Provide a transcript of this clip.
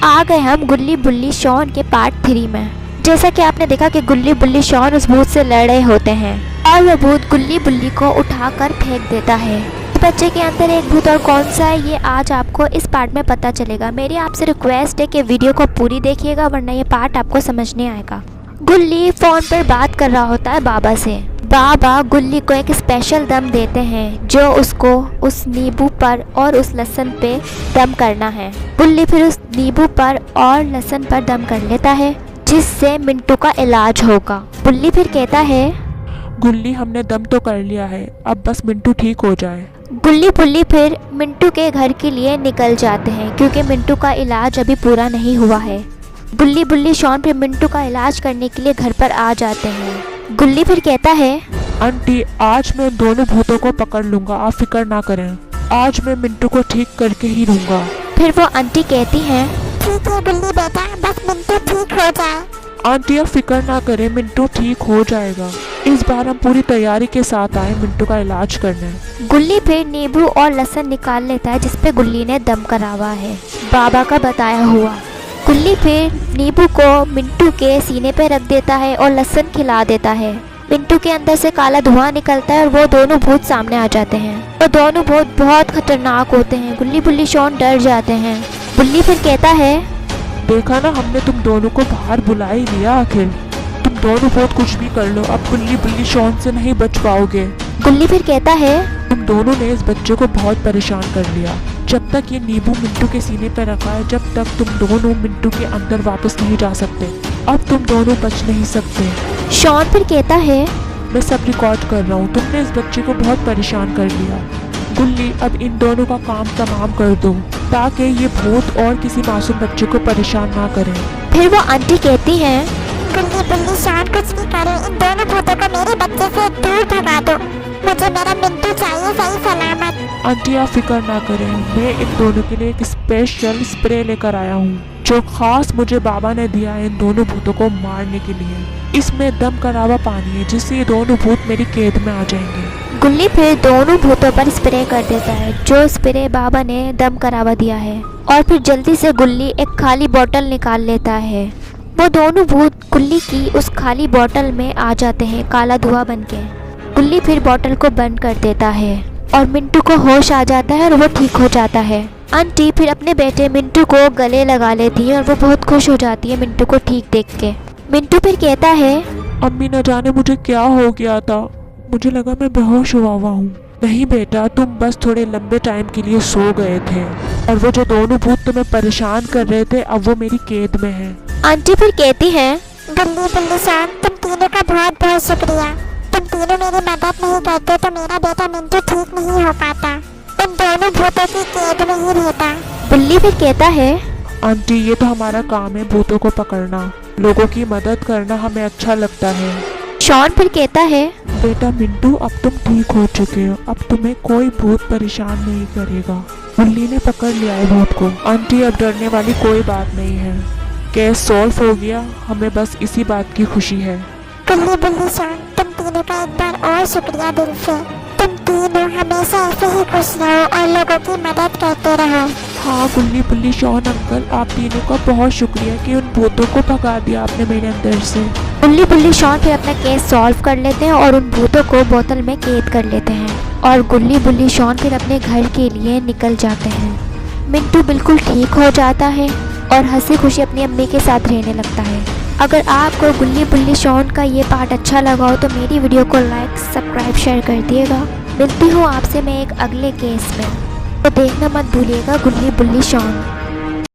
आ गए हम गुल्ली बुल्ली शॉन के पार्ट 3 में। जैसा कि आपने देखा कि गुल्ली बुल्ली शॉन उस भूत से लड़ रहे होते हैं और वह भूत गुल्ली बुल्ली को उठाकर फेंक देता है। बच्चे के अंदर एक भूत और कौन सा है ये आज आपको इस पार्ट में पता चलेगा। मेरी आपसे रिक्वेस्ट है कि वीडियो को पूरी देखिएगा वरना ये पार्ट आपको समझ नहीं आएगा। गुल्ली फ़ोन पर बात कर रहा होता है बाबा से। बाबा गुल्ली को एक स्पेशल दम देते हैं जो उसको उस नींबू पर और उस लहसुन पे दम करना है। गुल्ली फिर उस नींबू पर और लहसुन पर दम कर लेता है जिससे मिंटू का इलाज होगा। गुल्ली फिर कहता है, गुल्ली हमने दम तो कर लिया है, अब बस मिंटू ठीक हो जाए। गुल्ली बुल्ली फिर मिंटू के घर के लिए निकल जाते हैं क्योंकि मिंटू का इलाज अभी पूरा नहीं हुआ है। गुल्ली बुल्ली शॉन फिर मिंटू का इलाज करने के लिए घर पर आ जाते हैं। गुल्ली फिर कहता है, आंटी आज मैं दोनों भूतों को पकड़ लूंगा, आप फिक्र ना करें, आज मैं मिंटू को ठीक करके ही रहूंगा। फिर वो आंटी कहती हैं, ठीक है गुल्ली बेटा, बस मिंटू ठीक हो जाए। आंटी आप फिक्र ना करें, मिंटू ठीक हो जाएगा। इस बार हम पूरी तैयारी के साथ आए मिंटू का इलाज करने। गुल्ली फिर नींबू और लहसुन निकाल लेता है जिसपे गुल्ली ने दम करा हुआ है बाबा का बताया हुआ। गुल्ली फिर नींबू को मिंटू के सीने पे रख देता है और लहसुन खिला देता है। मिंटू के अंदर से काला धुआं निकलता है और वो दोनों भूत सामने आ जाते हैं। वो दोनों भूत बहुत खतरनाक होते हैं। गुल्ली बुल्ली शॉन डर जाते हैं। गुल्ली फिर कहता है, देखा ना हमने तुम दोनों को बाहर बुला ही लिया, आखिर तुम दोनों बहुत कुछ भी कर लो, अब गुल्ली बुल्ली शॉन से नहीं बच पाओगे। गुल्ली फिर कहता है, तुम दोनों ने इस बच्चे को बहुत परेशान कर लिया। जब तक ये नींबू मिंटू के सीने पर रखा है जब तक तुम दोनों मिंटू के अंदर वापस नहीं जा सकते। अब तुम दोनों बच नहीं सकते। शॉन फिर कहता है, मैं सब रिकॉर्ड कर रहा हूँ, तुमने इस बच्चे को बहुत परेशान कर लिया। गुल्ली अब इन दोनों का काम तमाम कर दो ताकि ये भूत और किसी मासूम बच्चे को परेशान ना करें। फिर वो आंटी कहती हैं, गुल्ली बुल्ली शॉन कुछ भी करो, इन दोनों भूतों को मेरे बच्चे से दूर भगा दो। मुझे मेरा मिंटू चाहिए सही सलामत। आंटी आप फिक्र ना करें, मैं इन दोनों के लिए एक स्पेशल स्प्रे लेकर आया हूँ जो खास मुझे बाबा ने दिया है इन दोनों भूतों को मारने के लिए। इसमें दम करा हुआ पानी है जिससे ये दोनों भूत मेरी कैद में आ जाएंगे। गुल्ली फिर दोनों भूतों पर स्प्रे कर देता है जो स्प्रे बाबा ने दम करावा दिया है और फिर जल्दी से गुल्ली एक खाली बोतल निकाल लेता है। वो दोनों भूत गुल्ली की उस खाली बोतल में आ जाते हैं काला धुआं बनके। गुल्ली फिर बोतल को बंद कर देता है और मिंटू को होश आ जाता है और वो ठीक हो जाता है। आंटी फिर अपने बेटे मिंटू को गले लगा लेती है और वो बहुत खुश हो जाती है मिंटू को ठीक देख के। मिंटू फिर कहता है, अम्मी न जाने मुझे क्या हो गया था, मुझे लगा मैं बेहोश हुआ हूँ। नहीं बेटा, तुम बस थोड़े लंबे टाइम के लिए सो गए थे और वो जो दोनों भूत तुम्हें परेशान कर रहे थे अब वो मेरी कैद में हैं। आंटी फिर कहती हैं, गुल्ली बुल्ली शॉन तुम तीनों का बहुत बहुत शुक्रिया। तुम तीनों मेरी मदद नहीं करते तो मेरा बेटा मिंटू ठीक नहीं हो पाता, उन दोनों भूतों की कैद में ही रहता। गुल्ली फिर कहता है, आंटी ये तो हमारा काम है भूतों को पकड़ना, लोगों की मदद करना हमें अच्छा लगता है। शॉन फिर कहता है, बेटा मिंटू अब तुम ठीक हो चुके हो, अब तुम्हें कोई भूत परेशान नहीं करेगा। गुल्ली ने पकड़ लिया है भूत को। आंटी अब डरने वाली कोई बात नहीं है, केस सॉल्व हो गया, हमें बस इसी बात की खुशी है। गुल्ली बुल्ली शॉन तुम तीनों का एक बार और शुक्रिया दिल से। तुम तीनों हमेशा ऐसे ही खुश रहो और लोगों की मदद करते रहो। हाँ गुल्ली बुल्ली शॉन अंकल, आप तीनों का बहुत शुक्रिया कि उन भूतों को भगा दिया आपने मेरे अंदर से। गुल्ली बुल्ली शॉन फिर अपना केस सॉल्व कर लेते हैं और उन भूतों को बोतल में कैद कर लेते हैं और गुल्ली बुल्ली शॉन फिर अपने घर के लिए निकल जाते हैं। मिंटू बिल्कुल ठीक हो जाता है और हंसी खुशी अपनी अम्मी के साथ रहने लगता है। अगर आपको गुल्ली बुल्ली शॉन का ये पार्ट अच्छा लगा हो तो मेरी वीडियो को लाइक सब्सक्राइब शेयर कर दिएगा। मिलती हूँ आपसे मैं एक अगले केस में, तो देखना मत भूलिएगा गुल्ली बुल्ली शॉन।